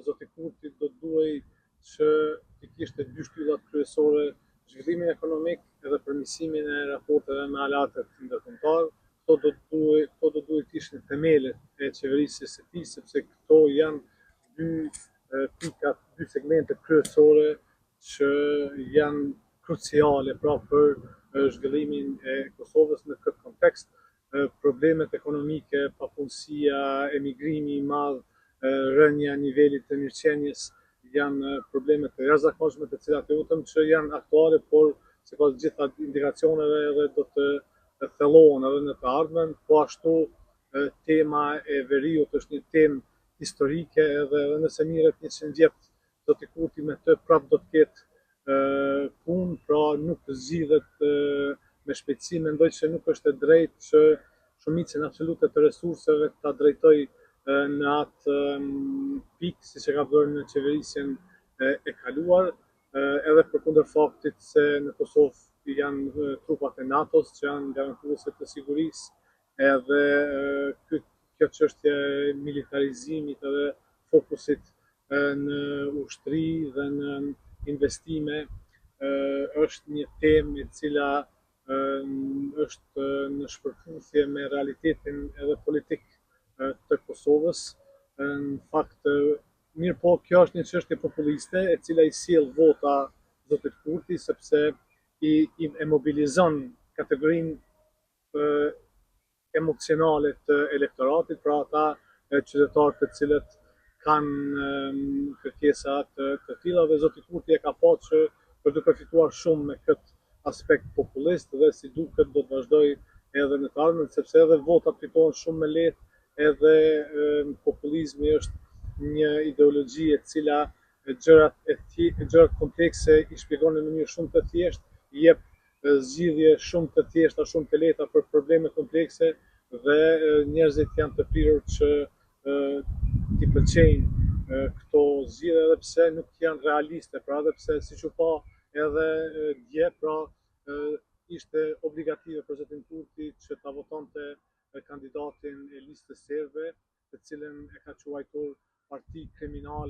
zoti Kurti do duhej që të kishte dy shtyllat kryesore, zhvillimin ekonomik edhe përmirësimin e raporteve me aleatët ndërkombëtar. Këto do duhet të ishin themelet e qeverisjes së tij, sepse këto janë dy segmente kryesore që janë kruciale pra për zhvillimin e Kosovës në këtë kontekst. Problemet ekonomike, papunësia, emigrimi i madh, rënja e nivelit të mirëqenies janë probleme të jashtëzakonshme të cilat jo vetëm që janë aktuale, por sipas gjitha indikacioneve edhe do të thellohen edhe në të ardhmen, po ashtu tema e veriut është një temë historike edhe nëse mirret 100 vjet zoti Kurti me të prap do të ketë punë, pra nuk zgjidhet me shpejtësi. Mendoj që nuk është e drejtë që shumicën absolute të resurseve ta drejtoj në atë pikë siç e ka bërë në qeverisjen e kaluar, edhe përkundër faktit se në Kosovë janë trupat e NATO-s që janë garantuese të sigurisë, edhe kjo çështje e militarizimit edhe fokusit në ushtri dhe në investime është një temë e cila është në shpërputhje me realitetin edhe politik të Kosovës. Në fakt, mirë po, kjo është një çështje populliste e cila i sjell vota zotit Kurti, sepse e mobilizon kategorinë emocionale të elektoratit, pra ata qytetarë të cilët kanë kërkesa të tilla, dhe zoti Kurti e ka pasur që për të përfituar shumë me këtë aspekt populist dhe si duket do të vazhdoj edhe në të ardhmen, sepse edhe votat fitohen shumë me lehtë, edhe populizmi është një ideologji e cila gjërat komplekse i shpjegon në mënyrë shumë të thjeshtë, i jep zgjidhje shumë të thjeshta, shumë të lehta për probleme komplekse, dhe njerëzit janë të prirur që t'i pëlqejnë këto zgjidhje, edhe pse nuk janë realiste, pra edhe pse siç u pa edhe dje, pra ishte obligative për zotin Kurti që ta votonte kandidatin e listës serbe, të cilën e ka quajtur parti kriminale